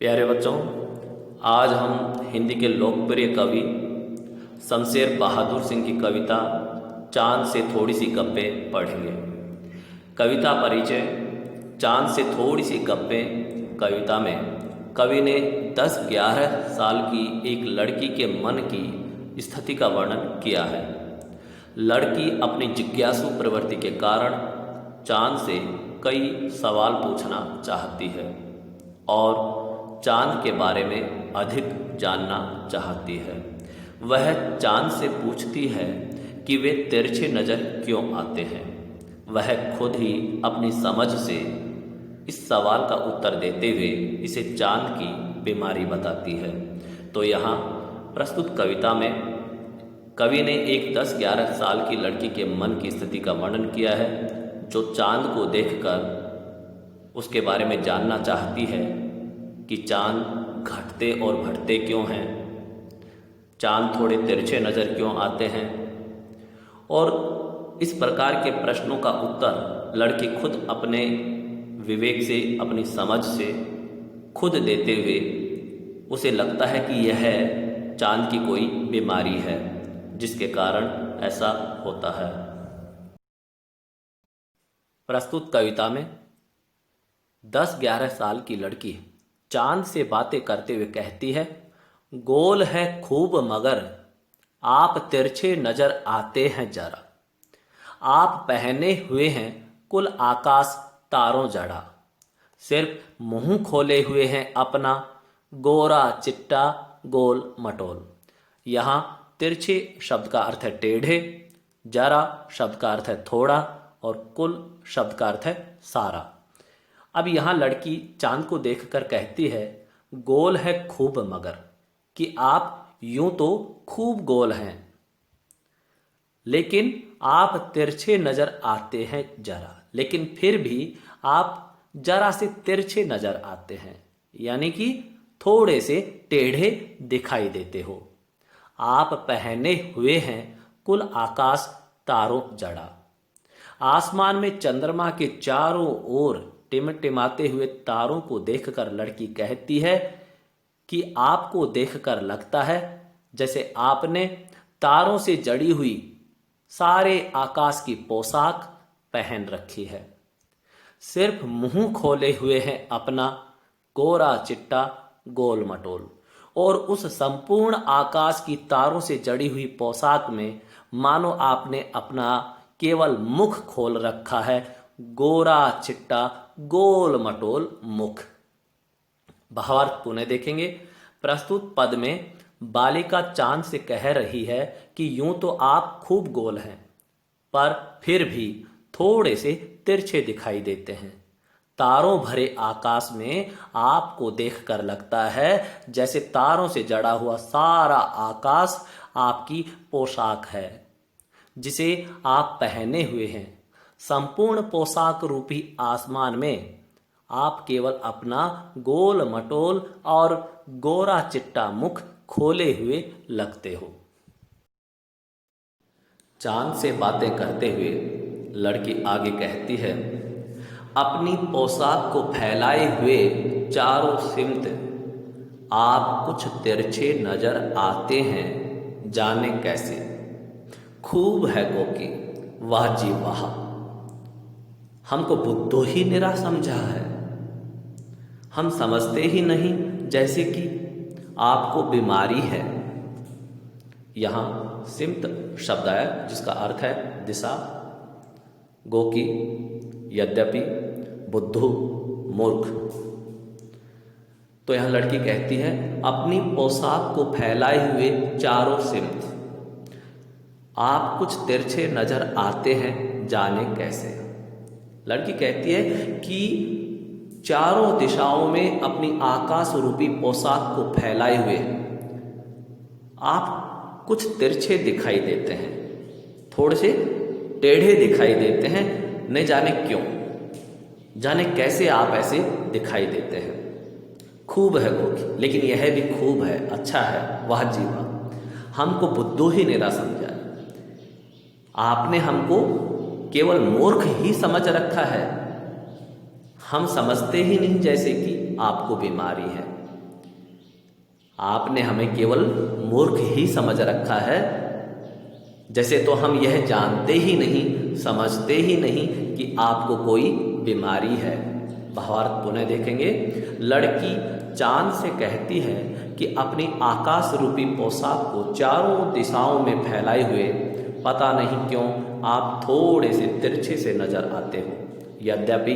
प्यारे बच्चों, आज हम हिंदी के लोकप्रिय कवि शमशेर बहादुर सिंह की कविता चांद से थोड़ी सी गप्पें पढ़ेंगे। कविता परिचय। चांद से थोड़ी सी गप्पें कविता में कवि ने 10-11 साल की एक लड़की के मन की स्थिति का वर्णन किया है। लड़की अपनी जिज्ञासु प्रवृत्ति के कारण चांद से कई सवाल पूछना चाहती है और चांद के बारे में अधिक जानना चाहती है। वह चांद से पूछती है कि वे तिरछे नज़र क्यों आते हैं। वह खुद ही अपनी समझ से इस सवाल का उत्तर देते हुए इसे चांद की बीमारी बताती है। तो यहाँ प्रस्तुत कविता में कवि ने एक 10-11 साल की लड़की के मन की स्थिति का वर्णन किया है, जो चांद को देखकर उसके बारे में जानना चाहती है कि चांद घटते और बढ़ते क्यों हैं, चांद थोड़े तिरछे नज़र क्यों आते हैं। और इस प्रकार के प्रश्नों का उत्तर लड़की खुद अपने विवेक से, अपनी समझ से खुद देते हुए उसे लगता है कि यह चांद की कोई बीमारी है जिसके कारण ऐसा होता है। प्रस्तुत कविता में 10-11 साल की लड़की चांद से बातें करते हुए कहती है, गोल है खूब मगर आप तिरछे नजर आते हैं जरा। आप पहने हुए हैं कुल आकाश तारों जड़ा। सिर्फ मुंह खोले हुए हैं अपना, गोरा चिट्टा गोल मटोल। यहाँ तिरछे शब्द का अर्थ है टेढ़े, जरा शब्द का अर्थ है थोड़ा और कुल शब्द का अर्थ है सारा। अब यहाँ लड़की चांद को देखकर कहती है, गोल है खूब मगर, कि आप यूं तो खूब गोल हैं, लेकिन आप तिरछे नजर आते हैं जरा। लेकिन फिर भी आप जरा से तिरछे नजर आते हैं, यानी कि थोड़े से टेढ़े दिखाई देते हो। आप पहने हुए हैं कुल आकाश तारों जड़ा। आसमान में चंद्रमा के चारों ओर टिमटिमाते हुए तारों को देखकर लड़की कहती है कि आपको देखकर लगता है जैसे आपने तारों से जड़ी हुई सारे आकाश की पोशाक पहन रखी है। सिर्फ मुंह खोले हुए हैं अपना, गोरा चिट्टा गोल मटोल। और उस संपूर्ण आकाश की तारों से जड़ी हुई पोशाक में मानो आपने अपना केवल मुख खोल रखा है, गोरा चिट्टा गोल मटोल मुख। भावार्थ पुनः देखेंगे। प्रस्तुत पद में बालिका चांद से कह रही है कि यूं तो आप खूब गोल हैं, पर फिर भी थोड़े से तिरछे दिखाई देते हैं। तारों भरे आकाश में आपको देखकर लगता है जैसे तारों से जड़ा हुआ सारा आकाश आपकी पोशाक है जिसे आप पहने हुए हैं। संपूर्ण पोशाक रूपी आसमान में आप केवल अपना गोल मटोल और गोरा चिट्टा मुख खोले हुए लगते हो। चांद से बातें करते हुए लड़की आगे कहती है, अपनी पोशाक को फैलाए हुए चारों सिमत आप कुछ तिरछे नजर आते हैं, जाने कैसे। खूब है गोकी, वाह जी वाह, हमको बुद्धू ही निरा समझा है। हम समझते ही नहीं जैसे कि आपको बीमारी है। यहाँ सिमत शब्द आया जिसका अर्थ है दिशा, गोकी यद्यपि, बुद्धू मूर्ख। तो यहाँ लड़की कहती है, अपनी पोशाक को फैलाए हुए चारों सिमत आप कुछ तिरछे नजर आते हैं, जाने कैसे। लड़की कहती है कि चारों दिशाओं में अपनी आकाश रूपी पोशाक को फैलाए हुए आप कुछ तिरछे दिखाई देते हैं, थोड़े से टेढ़े दिखाई देते हैं, न जाने क्यों, जाने कैसे आप ऐसे दिखाई देते हैं। खूब है गोकी, लेकिन यह भी खूब है, अच्छा है, वाह जी वाह, हमको बुद्धू ही निरा समझा। आपने हमको केवल मूर्ख ही समझ रखा है। हम समझते ही नहीं जैसे कि आपको बीमारी है। आपने हमें केवल मूर्ख ही समझ रखा है, जैसे तो हम यह जानते ही नहीं, समझते ही नहीं कि आपको कोई बीमारी है। भावार्थ पुनः देखेंगे। लड़की चांद से कहती है कि अपनी आकाश रूपी पोशाक को चारों दिशाओं में फैलाए हुए पता नहीं क्यों आप थोड़े से तिरछे से नजर आते हो। यद्यपि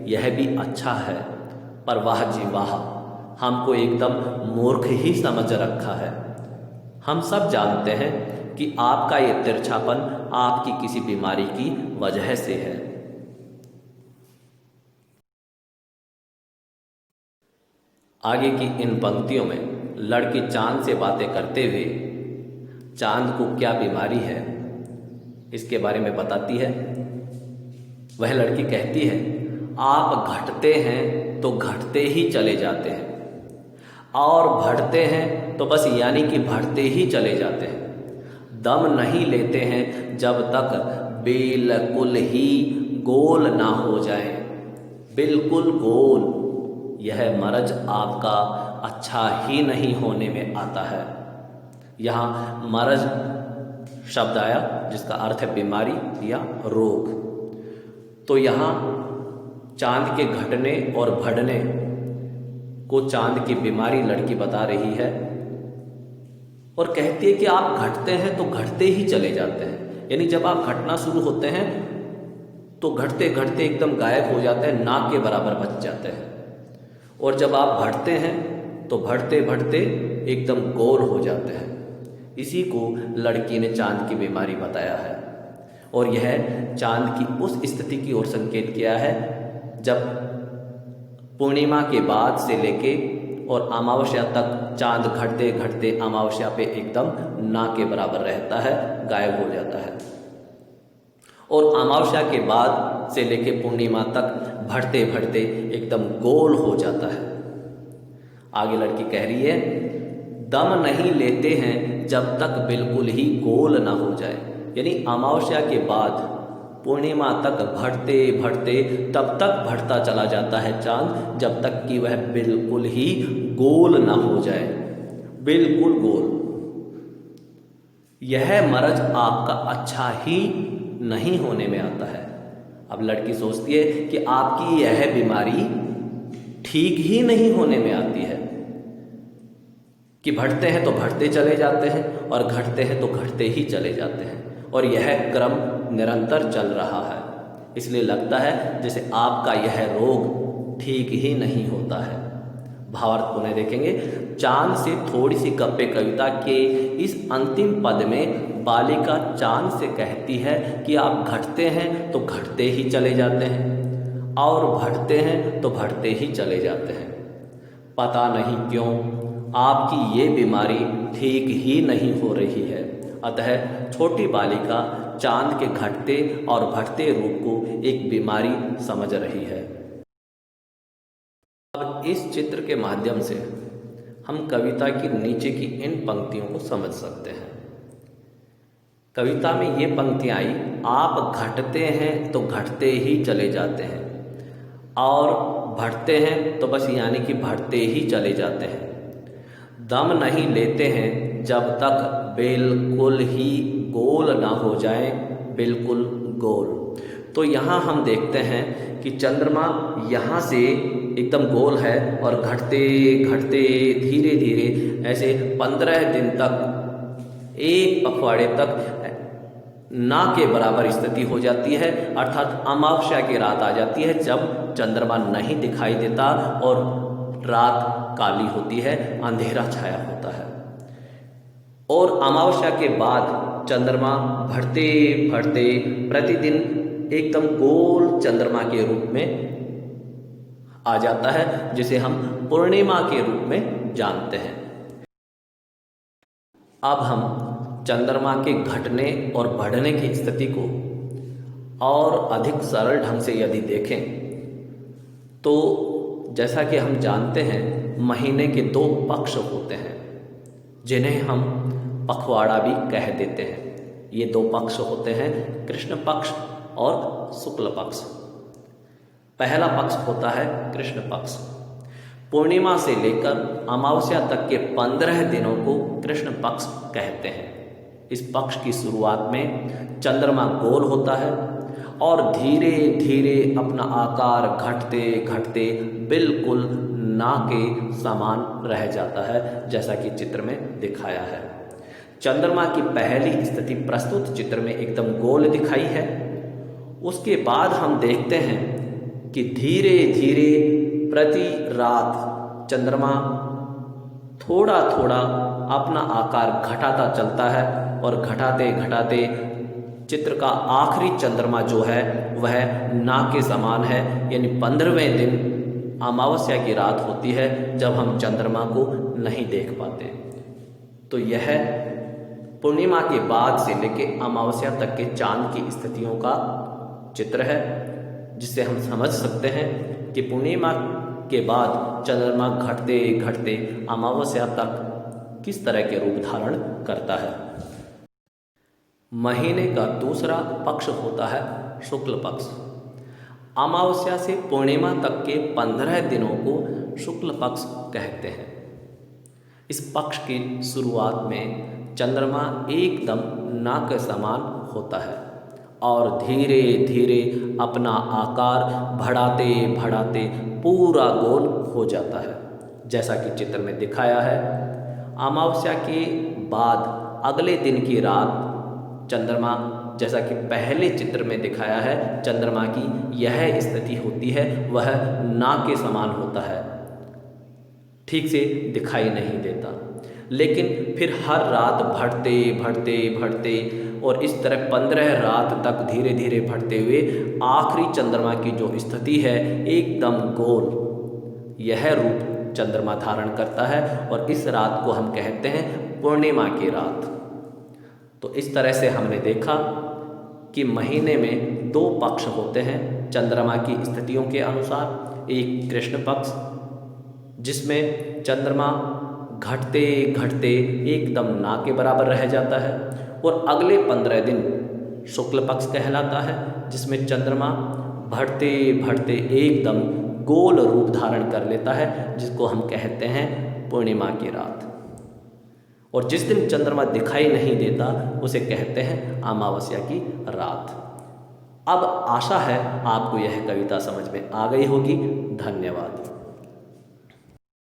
यह भी अच्छा है, पर वाह जी वाह, हमको एकदम मूर्ख ही समझ रखा है। हम सब जानते हैं कि आपका ये तिरछापन आपकी किसी बीमारी की वजह से है। आगे की इन पंक्तियों में लड़की चांद से बातें करते हुए चांद को क्या बीमारी है इसके बारे में बताती है। वह लड़की कहती है, आप घटते हैं तो घटते ही चले जाते हैं, और बढ़ते हैं तो बस यानी कि बढ़ते ही चले जाते हैं। दम नहीं लेते हैं जब तक बिल्कुल ही गोल ना हो जाए। बिल्कुल गोल, यह मरज आपका अच्छा ही नहीं होने में आता है। यहाँ मरज शब्द आया जिसका अर्थ है बीमारी या रोग। तो यहाँ चांद के घटने और बढ़ने को चांद की बीमारी लड़की बता रही है, और कहती है कि आप घटते हैं तो घटते ही चले जाते हैं। यानी जब आप घटना शुरू होते हैं तो घटते घटते एकदम गायब हो जाते हैं, नाक के बराबर बच जाते हैं, और जब आप बढ़ते हैं तो बढ़ते बढ़ते एकदम गोल हो जाते हैं। इसी को लड़की ने चांद की बीमारी बताया है, और यह चांद की उस स्थिति की ओर संकेत किया है जब पूर्णिमा के बाद से लेके और अमावस्या तक चांद घटते घटते अमावस्या पे एकदम ना के बराबर रहता है, गायब हो जाता है, और अमावस्या के बाद से लेके पूर्णिमा तक बढ़ते बढ़ते एकदम गोल हो जाता है। आगे लड़की कह रही है, दम नहीं लेते हैं जब तक बिल्कुल ही गोल ना हो जाए। यानी अमावस्या के बाद पूर्णिमा तक बढ़ते बढ़ते तब तक बढ़ता चला जाता है चांद, जब तक कि वह बिल्कुल ही गोल ना हो जाए। बिल्कुल गोल, यह मरज आपका अच्छा ही नहीं होने में आता है। अब लड़की सोचती है कि आपकी यह बीमारी ठीक ही नहीं होने में आती है कि बढ़ते हैं तो बढ़ते चले जाते हैं और घटते हैं तो घटते ही चले जाते हैं, और यह क्रम निरंतर चल रहा है। इसलिए लगता है जैसे आपका यह रोग ठीक ही नहीं होता है। भावार्थ पुनः देखेंगे। चांद से थोड़ी सी गप्पे कविता के इस अंतिम पद में बालिका चांद से कहती है कि आप घटते हैं तो घटते ही चले जाते हैं, और बढ़ते हैं तो बढ़ते ही चले जाते हैं। पता नहीं क्यों आपकी ये बीमारी ठीक ही नहीं हो रही है। अतः छोटी बालिका चांद के घटते और बढ़ते रूप को एक बीमारी समझ रही है। अब इस चित्र के माध्यम से हम कविता की नीचे की इन पंक्तियों को समझ सकते हैं। कविता में ये पंक्तियां आई, आप घटते हैं तो घटते ही चले जाते हैं, और बढ़ते हैं तो बस यानी कि बढ़ते ही चले जाते हैं। दम नहीं लेते हैं जब तक बिल्कुल ही गोल ना हो जाए। बिल्कुल गोल, तो यहाँ हम देखते हैं कि चंद्रमा यहाँ से एकदम गोल है, और घटते घटते धीरे धीरे ऐसे 15 दिन तक, एक पखवाड़े तक ना के बराबर स्थिति हो जाती है। अर्थात अमावस्या की रात आ जाती है जब चंद्रमा नहीं दिखाई देता और रात काली होती है, अंधेरा छाया होता है, और अमावस्या के बाद चंद्रमा बढ़ते बढ़ते प्रतिदिन एकदम गोल चंद्रमा के रूप में आ जाता है, जिसे हम पूर्णिमा के रूप में जानते हैं। अब हम चंद्रमा के घटने और बढ़ने की स्थिति को और अधिक सरल ढंग से यदि देखें तो जैसा कि हम जानते हैं महीने के 2 पक्ष होते हैं, जिन्हें हम पखवाड़ा भी कह देते हैं। ये 2 पक्ष होते हैं, कृष्ण पक्ष और शुक्ल पक्ष। पहला पक्ष होता है कृष्ण पक्ष। पूर्णिमा से लेकर अमावस्या तक के 15 दिनों को कृष्ण पक्ष कहते हैं। इस पक्ष की शुरुआत में चंद्रमा गोल होता है और धीरे धीरे अपना आकार घटते घटते बिल्कुल ना के समान रह जाता है, जैसा कि चित्र में दिखाया है। चंद्रमा की पहली स्थिति प्रस्तुत चित्र में एकदम गोल दिखाई है। उसके बाद हम देखते हैं कि धीरे धीरे प्रति रात चंद्रमा थोड़ा थोड़ा अपना आकार घटाता चलता है और घटाते घटाते चित्र का आखिरी चंद्रमा जो है वह ना के समान है, यानी 15वें दिन अमावस्या की रात होती है जब हम चंद्रमा को नहीं देख पाते। तो यह पूर्णिमा के बाद से लेके अमावस्या तक के चांद की स्थितियों का चित्र है, जिससे हम समझ सकते हैं कि पूर्णिमा के बाद चंद्रमा घटते घटते अमावस्या तक किस तरह के रूप धारण करता है। महीने का दूसरा पक्ष होता है शुक्ल पक्ष। अमावस्या से पूर्णिमा तक के 15 दिनों को शुक्ल पक्ष कहते हैं। इस पक्ष की शुरुआत में चंद्रमा एकदम ना के समान होता है और धीरे धीरे अपना आकार बढ़ाते बढ़ाते पूरा गोल हो जाता है, जैसा कि चित्र में दिखाया है। अमावस्या के बाद अगले दिन की रात चंद्रमा, जैसा कि पहले चित्र में दिखाया है, चंद्रमा की यह स्थिति होती है, वह ना के समान होता है, ठीक से दिखाई नहीं देता। लेकिन फिर हर रात बढ़ते बढ़ते बढ़ते और इस तरह 15 रात तक धीरे धीरे बढ़ते हुए आखिरी चंद्रमा की जो स्थिति है एकदम गोल, यह रूप चंद्रमा धारण करता है और इस रात को हम कहते हैं पूर्णिमा की रात। तो इस तरह से हमने देखा कि महीने में 2 पक्ष होते हैं चंद्रमा की स्थितियों के अनुसार। एक कृष्ण पक्ष जिसमें चंद्रमा घटते घटते एकदम ना के बराबर रह जाता है, और अगले 15 दिन शुक्ल पक्ष कहलाता है, जिसमें चंद्रमा बढ़ते बढ़ते एकदम गोल रूप धारण कर लेता है, जिसको हम कहते हैं पूर्णिमा की रात। और जिस दिन चंद्रमा दिखाई नहीं देता उसे कहते हैं अमावस्या की रात। अब आशा है आपको यह कविता समझ में आ गई होगी। धन्यवाद।